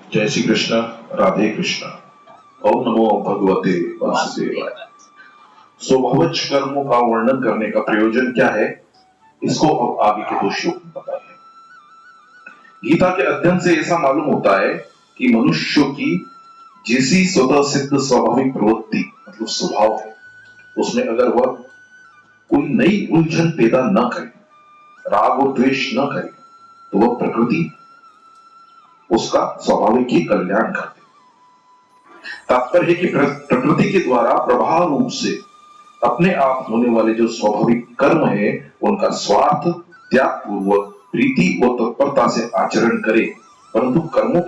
जय श्री कृष्ण, राधे कृष्ण। ओम नमो भगवते वासुदेवाय। स्वभावज कर्मों का वर्णन करने का प्रयोजन क्या है, इसको अब आगे के दो श्लोक में बताएंगे। गीता के अध्ययन से ऐसा मालूम होता है कि मनुष्यों की जैसी स्वतः सिद्ध स्वाभाविक प्रवृत्ति मतलब स्वभाव है, उसमें अगर वह कोई नई उलझन पैदा न करे, राग और द्वेष न करे, तो वह प्रकृति उसका स्वाभाविक ही कल्याण करती। तात्पर्य है कि प्रकृति के द्वारा प्रभाव रूप से अपने आप होने वाले जो स्वाभाविक कर्म है, उनका स्वार्थ त्याग पूर्वक प्रीति और तत्परता से आचरण करे, परंतु कर्मों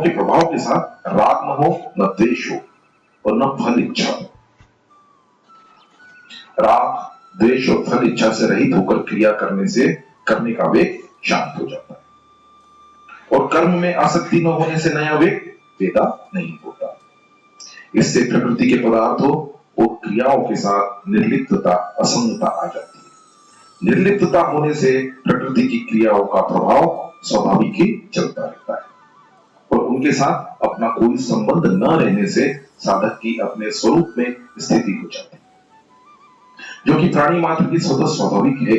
के प्रभाव के साथ राग न हो, न द्वेष हो और न फल इच्छा हो। राग, द्वेष और फल इच्छा से रहित होकर क्रिया करने का वेग शांत हो जाता है और कर्म में आसक्ति न होने से नया वेग पैदा नहीं होता। इससे प्रकृति के पदार्थों और क्रियाओं के साथ निर्लिप्तता, असंगता आ जाती है। निर्लिप्तता होने से प्रकृति की क्रियाओं का प्रभाव स्वाभाविक ही चलता रहता है और उनके साथ अपना कोई संबंध न रहने से साधक की अपने स्वरूप में स्थिति हो जाती है, जो कि प्राणी मात्र की स्वतः स्वाभाविक है।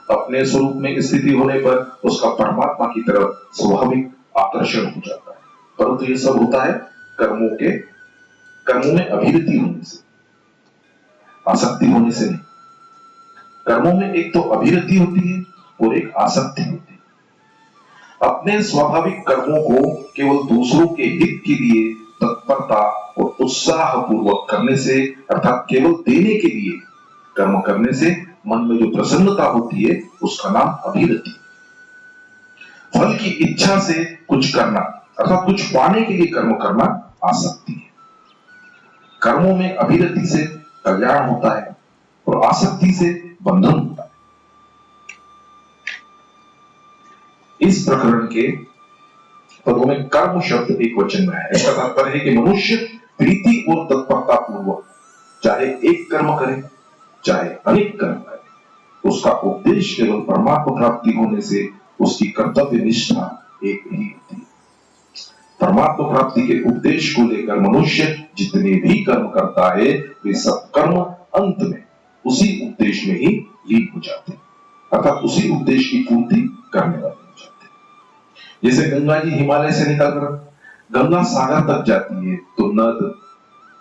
अपने स्वरूप में स्थिति होने पर उसका परमात्मा की तरफ स्वाभाविक आकर्षण हो जाता है, परंतु यह सब होता है कर्मों में अभिरति होने से, आसक्ति होने से नहीं। कर्मों में एक तो अभिरति होती है और एक आसक्ति होती है। अपने स्वाभाविक कर्मों को केवल दूसरों के हित के लिए तत्परता और उत्साह पूर्वक करने से, अर्थात केवल देने के लिए कर्म करने से मन में जो प्रसन्नता होती है, उसका नाम अभिरति। फल की इच्छा से कुछ करना, अर्थात कुछ पाने के लिए कर्म करना आसक्ति है। कर्मों में अभिरति से कल्याण होता है और आसक्ति से बंधन होता है। इस प्रकरण के पदों में कर्म शब्द एक वचन में है। इसका तात्पर्य है कि मनुष्य प्रीति और तत्परता पूर्वक चाहे एक कर्म करे, चाहे अनेक कर्म करे, उसका उद्देश्य केवल परमात्मा प्राप्ति होने से उसकी कर्तव्य निष्ठा एक नहीं होती। परमात्मा प्राप्ति के उद्देश्य को लेकर मनुष्य जितने भी कर्म करता है, वे सब कर्म अंत में उसी उद्देश्य में ही लीन हो जाते हैं, अर्थात उसी उद्देश्य की पूर्ति करने वाले हो जाते हैं। जैसे गंगा जी हिमालय से निकलकर गंगा सागर तक जाती है, तो नद,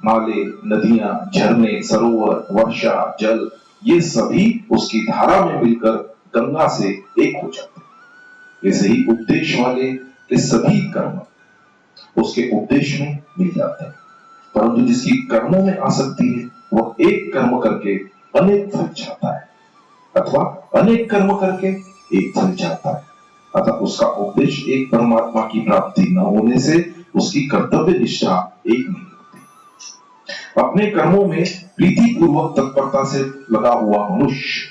नाले, नदियां, झरने, सरोवर, वर्षा, जल, ये सभी उसकी धारा में मिलकर गंगा से एक हो जाते हैं। ऐसे ही उद्देश्य वाले के सभी कर्म उसके उद्देश्य में मिल जाते हैं, परंतु जिसकी कर्मों में आसक्ति है, वह एक कर्म करके अनेक फल चाहता है अथवा अनेक कर्म करके एक फल चाहता है, अतः उसका उद्देश्य एक परमात्मा की प्राप्ति न होने से उसकी कर्तव्य निष्ठा एक नहीं होती। अपने कर्मों में प्रीति पूर्वक तत्परता से लगा हुआ मनुष्य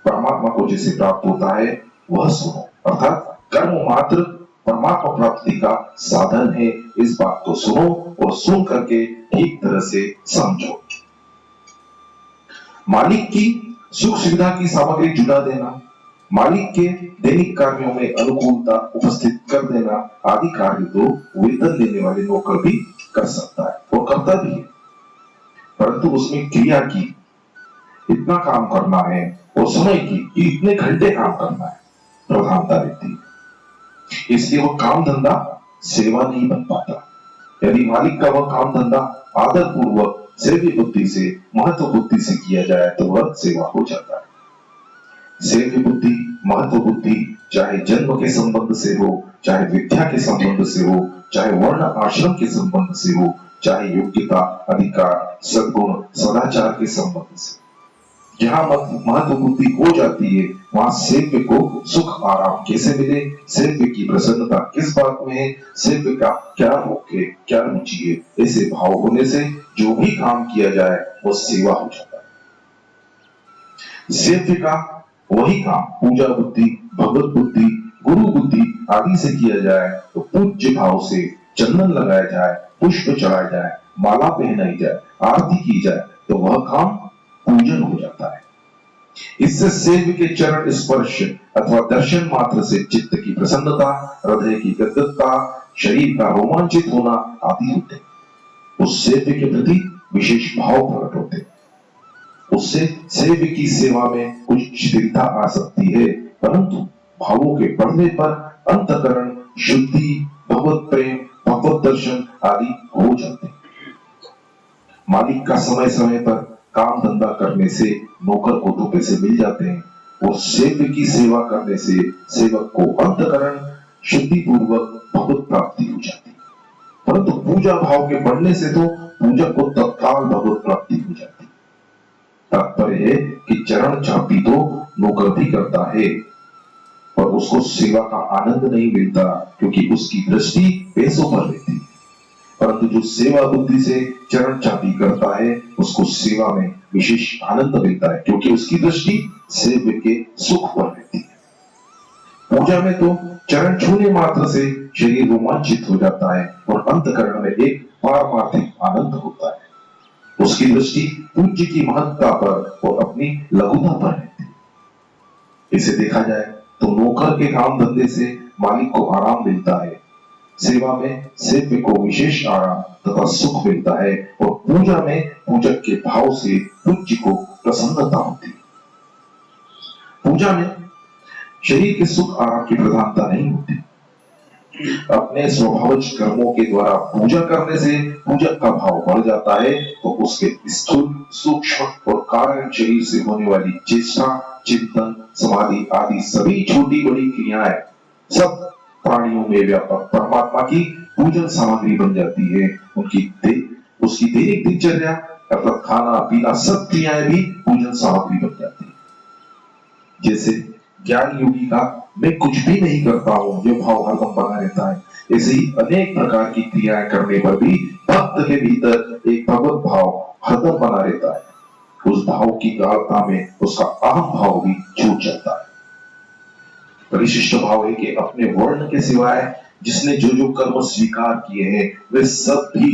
परमात्मा को जैसे प्राप्त होता है, वह सुनो, अर्थात कर्म मात्र परमात्मा प्राप्ति का साधन है। इस बात को सुनो और सुन करके ठीक तरह से समझो। मालिक की सुख सुविधा की सामग्री जुटा देना, मालिक के दैनिक कार्यों में अनुकूलता उपस्थित कर देना आदि कार्य तो वेतन देने वाले नौकर भी कर सकता है और करता भी है, परंतु उसमें क्रिया की इतना काम करना है और समय की इतने घंटे काम करना है प्रधानता रहती है। इसलिए वह काम धंधा सेवा नहीं बन पाता। यदि मालिक का वह काम धंधा आदर पूर्वक सेव्य बुद्धि से, महत्व बुद्धि से किया जाए, तो वह सेवा हो जाता है। सेव्य बुद्धि, महत्व बुद्धि चाहे जन्म के संबंध से हो, चाहे विद्या के संबंध से हो, चाहे वर्ण आश्रम के संबंध से हो, चाहे योग्यता, अधिकार, सद्गुण, सदाचार के संबंध से, जहां महत्व बुद्धि हो जाती है, वहां सेव्य को सुख आराम कैसे मिले, सेव्य की प्रसन्नता किस बात में है, सेव्य का क्या भोग है, क्या रुचि है, ऐसे भाव होने से जो भी काम किया जाए वो सेवा हो जाता है। सेव्य का वही काम पूजा बुद्धि, भगवत बुद्धि, गुरु बुद्धि आदि से किया जाए, तो पूज्य भाव से चंदन लगाया जाए, पुष्प चढ़ाया जाए, माला पहनाई जाए, आरती की जाए, तो वह काम पूजन हो जाता है। इससे सेव्य के चरण स्पर्श अथवा दर्शन मात्र से चित्त की प्रसन्नता, हृदय की गदगदता, शरीर का रोमांचित होना आदि होते। उस सेव्य के प्रति विशेष भाव प्रकट होते। उससे सेव्य की सेवा में कुछ शिथिलता आ सकती है, परंतु भावों के बढ़ने पर अंतःकरण शुद्धि, भगवत प्रेम, भगवत दर्शन आदि हो जाते। मालिक का समय समय पर काम धंधा करने से नौकर को दो पैसे मिल जाते हैं और सेव्य की सेवा करने से सेवक को अंतःकरण शुद्धि पूर्वक भगवत प्राप्ति हो जाती है। परंतु पूजा भाव के बढ़ने से तो पूजक को तत्काल भगवत प्राप्ति हो जाती है। तात्पर्य है कि चरण चापी तो नौकर भी करता है, पर उसको सेवा का आनंद नहीं मिलता, क्योंकि उसकी दृष्टि पैसों पर रहती है। परंतु जो सेवा बुद्धि से चरण चापी करता है, उसको सेवा में विशेष आनंद मिलता है, क्योंकि उसकी दृष्टि सेव्य के सुख पर रहती है। पूजा में तो चरण छूने मात्र से शरीर रोमांचित हो जाता है और अंतःकरण में एक पारमार्थिक आनंद होता है। उसकी दृष्टि पूज्य की महत्ता पर और अपनी लघुता पर रहती है। इसे देखा जाए तो नौकर के काम धंधे से मालिक को आराम मिलता है, सेवा में सेव्य को विशेष आराम तथा सुख मिलता है, और पूजा में पूजक के भाव से पूज्य को प्रसन्नता होती है। पूजा में शरीर के सुख आराम की प्रधानता नहीं होती। अपने स्वभावज कर्मों के द्वारा पूजा करने से पूजक का भाव बढ़ जाता है, तो उसके स्थूल, सूक्ष्म और कारण शरीर से होने वाली चेष्टा, चिंतन, समाधि आदि सभी छोटी बड़ी क्रियाएं सब प्राणियों में व्यापक परमात्मा की पूजन सामग्री बन जाती है। उसकी दैनिक दिनचर्या अर्थात खाना पीना सब क्रियाएं भी पूजन सामग्री बन जाती है। जैसे ज्ञान योगी का मैं कुछ भी नहीं करता हूं जो भाव हरदम बना रहता है, ऐसे ही अनेक प्रकार की क्रियाएं करने पर भी भक्त के भीतर एक भगवत भाव हरदम बना रहता है। उस भाव की गाढ़ता में उसका अहम भाव भी छूट जाता है। परिशिष्ट भाव है कि अपने वर्ण के सिवाय जिसने जो जो कर्म स्वीकार किए हैं, वे सब भी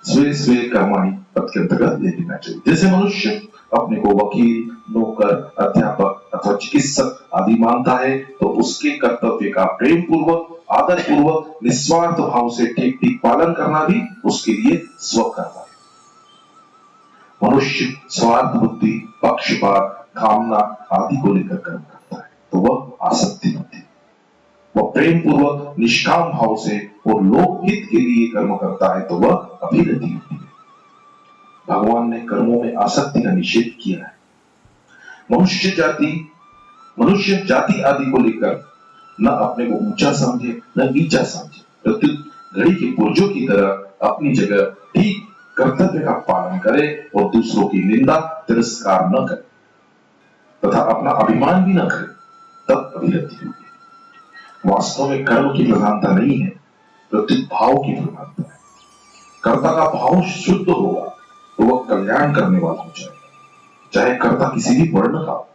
स्वे स्वे कर्माणि पद के अंतर्गत ले लेना चाहिए। जैसे मनुष्य अपने को वकील, नौकर, अध्यापक अथवा चिकित्सक आदि मानता है, तो उसके कर्तव्य का प्रेम पूर्वक, आदर पूर्वक, निस्वार्थ भाव से ठीक ठीक पालन करना भी उसके लिए स्वकर्म है। मनुष्य स्वार्थ बुद्धि, पक्षपात, कामना आदि को लेकर कर्म करता है, तो वह आसक्ति होती है। वह प्रेम पूर्वक निष्काम भाव से और लोकहित के लिए कर्म करता है, तो वह अभिरति होती है। भगवान ने कर्मों में आसक्ति का निषेध किया है। मनुष्य जाति आदि को लेकर न अपने को ऊंचा समझे न नीचा समझे, प्रत्युत घड़ी के पुर्जों की तरह अपनी जगह ठीक कर्तव्य का पालन करे और दूसरों की निंदा तिरस्कार न करे तथा अपना अभिमान भी न करे, तब अभिरति होगी। वास्तव में कर्म की प्रधानता नहीं है, प्रत्युत भाव की प्रधानता है। कर्ता का भाव शुद्ध होगा तो वह कल्याण करने वाला हो जाएगा, चाहे कर्ता किसी भी वर्ण का हो।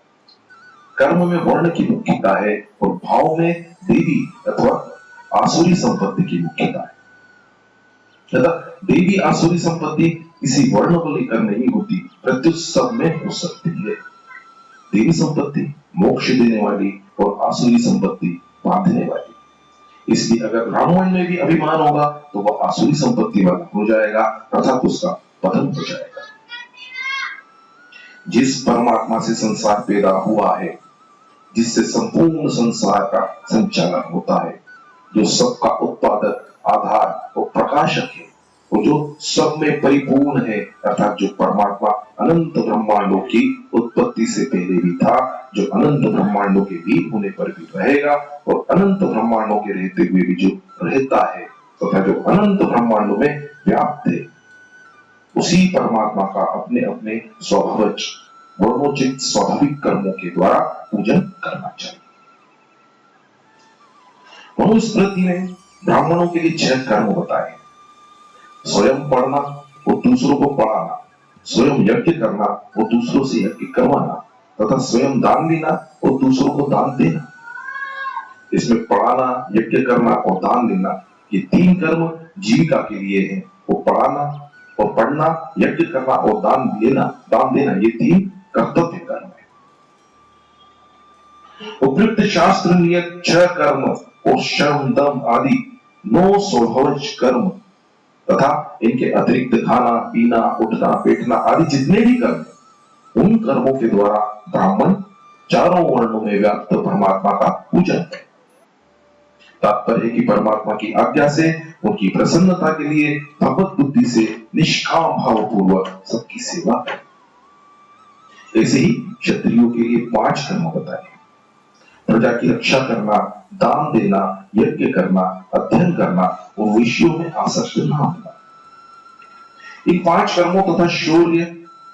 कर्म में वर्ण की मुख्यता है और भाव में देवी अथवा आसुरी संपत्ति की मुख्यता है। तथा देवी आसुरी संपत्ति किसी वर्ण को लेकर नहीं होती, प्रत्युत सब में हो सकती है। देवी संपत्ति मोक्ष देने वाली और आसुरी संपत्ति बांधने वाली। इसलिए अगर ब्राह्मण में भी अभिमान होगा तो वह आसुरी संपत्ति वाला हो जाएगा, अर्थात उसका पतन हो जाएगा। जिस परमात्मा से संसार पैदा हुआ है, जिससे संपूर्ण संसार का संचालन होता है, जो सबका उत्पादक, आधार और प्रकाशक है, और जो सब में परिपूर्ण है, अर्थात जो परमात्मा अनंत ब्रह्मांडों की उत्पत्ति से पहले भी था, जो अनंत ब्रह्मांडों के लीन होने पर भी रहेगा और अनंत ब्रह्मांडों के रहते हुए भी जो रहता है तथा जो अनंत ब्रह्मांडों में व्याप्त है, उसी परमात्मा का अपने अपने स्वभावज वर्णोचित स्वाभाविक कर्मों के द्वारा पूजन करना चाहिए। मनुस्मृति ने ब्राह्मणों के लिए 6 कर्म बताए: स्वयं पढ़ना और दूसरों को पढ़ाना, स्वयं यज्ञ करना और दूसरों से यज्ञ करवाना, तथा स्वयं दान देना और दूसरों को दान देना। इसमें पढ़ाना, यज्ञ करना और दान देना, ये 3 कर्म जीविका के लिए हैं। वो पढ़ाना और पढ़ना, यज्ञ करना और दान देना, ये 3 कर्तव्य कर्म है। उपयुक्त शास्त्र नियत 6 कर्म और श्रम दम आदि 9 स्वभावज कर्म तथा इनके अतिरिक्त खाना पीना उठना बैठना आदि जितने भी कर्म, उन कर्मों के द्वारा ब्राह्मण चारों वर्णों में व्याप्त परमात्मा का पूजन है। तात्पर्य है कि परमात्मा की आज्ञा से उनकी प्रसन्नता के लिए भगवत बुद्धि से निष्काम भाव पूर्वक सबकी सेवा करें। ऐसे ही क्षत्रियों के लिए 5 कर्म बताए। प्रजा की रक्षा करना, दान देना, यज्ञ करना, अध्ययन करना और विषयों में आसक्त न होना। इन 5 कर्मों तथा शौर्य,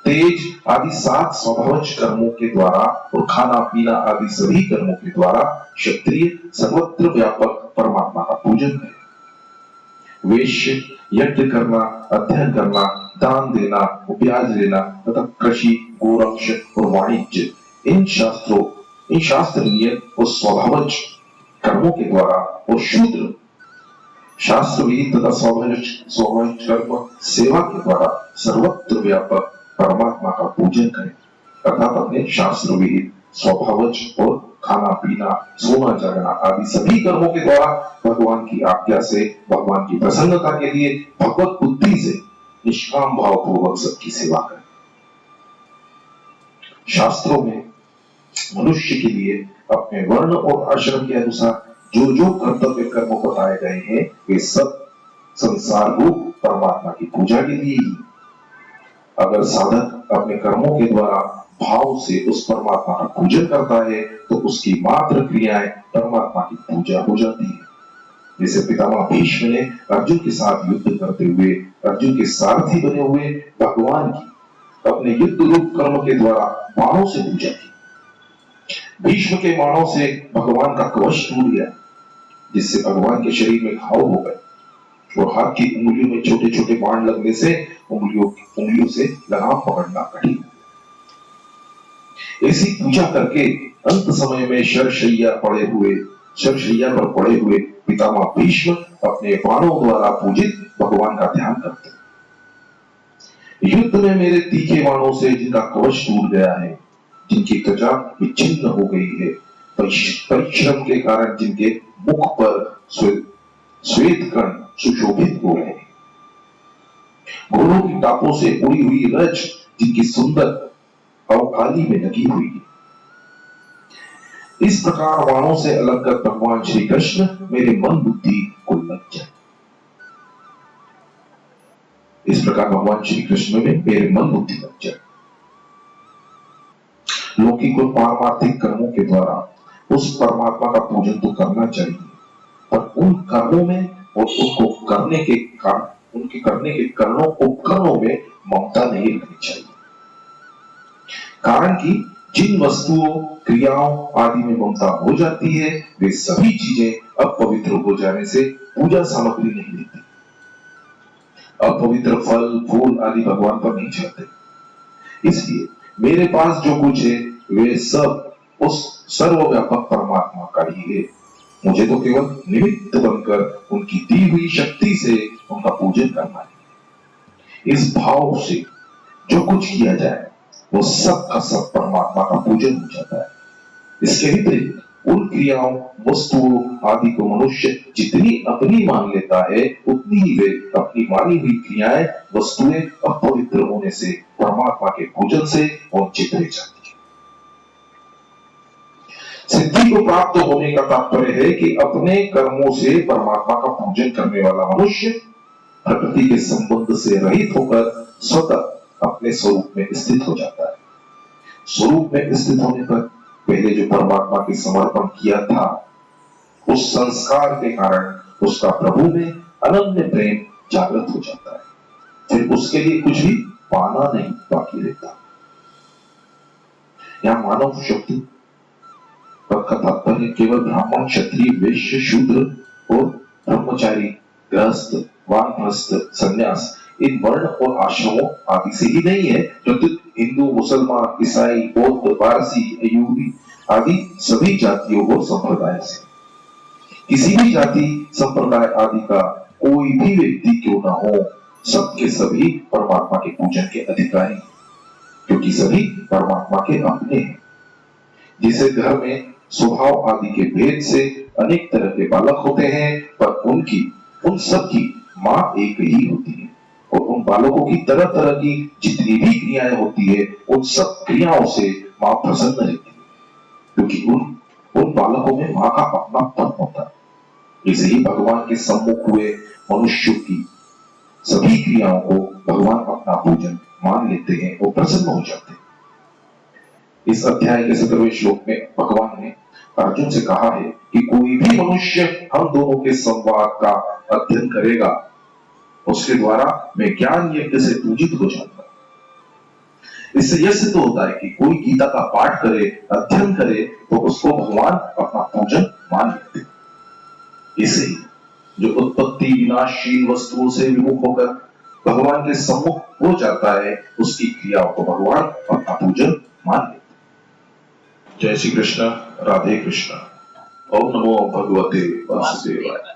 तेज आदि 7 स्वभावज कर्मों के द्वारा और खाना पीना आदि सभी कर्मों के द्वारा क्षत्रिय सर्वत्र व्यापक परमात्मा का पूजन करे। वैश्य यज्ञ करना, अध्ययन करना, दान देना, ब्याज लेना तथा कृषि, गोरक्ष और वाणिज्य इन शास्त्र नियत और स्वभावज कर्मों के द्वारा और शूद्र शास्त्र विहित तथा स्वभावज कर्म सेवा के द्वारा सर्वत्र व्यापक परमात्मा का पूजन करें, अर्थात अपने शास्त्र विहित स्वभावज और खाना पीना सोना जागना आदि सभी कर्मों के द्वारा भगवान की आज्ञा से भगवान की प्रसन्नता के लिए भगवत बुद्धि से निष्काम भाव पूर्वक सबकी सेवा करें। शास्त्रों में मनुष्य के लिए अपने वर्ण और आश्रम के अनुसार जो जो कर्तव्य कर्म बताए गए हैं वे सब संसार रूप परमात्मा की पूजा के लिए ही। अगर साधक अपने कर्मों के द्वारा भाव से उस परमात्मा का पूजन करता है तो उसकी मात्र क्रियाएं परमात्मा की पूजा हो जाती है। जैसे पितामह भीष्म ने अर्जुन के साथ युद्ध करते हुए अर्जुन के सारथी बने हुए भगवान की अपने युद्ध रूप कर्म के द्वारा बाणों से पूजा की। भीष्म के बाणों से भगवान का कवच टूट गया, जिससे भगवान के शरीर में घाव हो गए और हाथ की उंगलियों में छोटे छोटे बाण लगने से उंगलियों से लगाम पकड़ना कठिन। ऐसी पूजा करके अंत समय में शरशैया पर पड़े हुए पितामह भीष्म अपने बाणों द्वारा पूजित भगवान का ध्यान करते। युद्ध में मेरे तीखे बाणों से जिनका कवच टूट गया है, जिनकी त्वचा विच्छिन्न हो गई है, परिश्रम के कारण जिनके मुख पर श्वेत कण सुशोभित हो गए, घोड़ों की टापों से उड़ी हुई रज जिनकी सुंदर अवकाली में लगी हुई है, इस प्रकार बाणों से अलग कर भगवान श्री कृष्ण मेरे मन बुद्धि को लग जाए। इस प्रकार भगवान श्री कृष्ण में मेरे मन बुद्धि लग जाए। लौकिक और पारमार्थिक कर्मों के द्वारा उस परमात्मा का पूजन तो करना चाहिए, पर उन कर्मों में और उनको करने के उपकरणों में ममता नहीं रखनी चाहिए। कारण कि जिन वस्तुओं, क्रियाओं आदि में ममता हो जाती है वे सभी चीजें अपवित्र हो जाने से पूजा सामग्री नहीं देती। अपवित्र फल फूल आदि भगवान पर नहीं चढ़ते। इसलिए मेरे पास जो कुछ है वे सब उस सर्वव्यापक परमात्मा का ही है। मुझे तो केवल निमित्त बनकर उनकी दी हुई शक्ति से उनका पूजन करना है। इस भाव से जो कुछ किया जाए वो सब का सब परमात्मा का पूजन हो जाता है। इसके विपरीत उन क्रियाओं, वस्तुओं आदि को मनुष्य जितनी अपनी मान लेता है उतनी ही वे अपनी मानी हुई क्रियाएं, वस्तुएं अपवित्र होने से परमात्मा के पूजन से वंचित रह जाती है। सिद्धि को प्राप्त होने का तात्पर्य है कि अपने कर्मों से परमात्मा का पूजन करने वाला मनुष्य प्रकृति के संबंध से रहित होकर स्वतः अपने स्वरूप में स्थित हो जाता है। स्वरूप में स्थित होने पर पहले जो परमात्मा के समर्पण किया था उस संस्कार के कारण उसका प्रभु में अनन्य प्रेम जागृत हो जाता है। फिर उसके लिए कुछ भी पाना नहीं बाकी रहता। यहाँ मानव शब्द का तात्पर्य केवल ब्राह्मण, क्षत्रिय, वैश्य, शूद्र और ब्रह्मचारी, गृहस्थ, वानप्रस्थ, संन्यास इन वर्ण और आश्रमों आदि से ही नहीं है, जो हिंदू, मुसलमान, ईसाई, बौद्ध, पारसी, यहूदी आदि सभी जातियों और संप्रदाय से। किसी भी जाति संप्रदाय आदि का कोई भी व्यक्ति क्यों ना हो, सबके सभी परमात्मा के पूजन के अधिकारी, क्योंकि सभी परमात्मा के अपने हैं। जिसे घर में स्वभाव आदि के भेद से अनेक तरह के बालक होते हैं, पर उन सब की माँ एक ही होती है। और उन बालकों की तरह तरह की जितनी भी क्रियाएं होती है, उन सब क्रियाओं से माँ प्रसन्न रहती है, क्योंकि उन बालकों में माँ का अपनापन होता है। इसे ही भगवान के सम्मुख हुए मनुष्य की सभी क्रियाओं को भगवान अपना पूजन मान लेते हैं और प्रसन्न हो जाते हैं। इस अध्याय के 17वें श्लोक में भगवान ने अर्जुन से कहा है कि कोई भी मनुष्य हम दोनों के संवाद का अध्ययन करेगा, उसके द्वारा मैं ज्ञान यज्ञ से पूजित हो जाऊंगा। इससे यह सिद्ध होता है कि कोई गीता का पाठ करे, अध्ययन करे, तो उसको भगवान अपना पूजन मान लेते हैं। इसे जो उत्पत्ति विनाशशील वस्तुओं से विमुख होकर भगवान के सम्मुख हो जाता है, उसकी क्रियाओं को भगवान अपना पूजन मान लेते हैं। जय श्री कृष्ण, राधे कृष्ण। ओम नमो भगवते वासुदेवाय।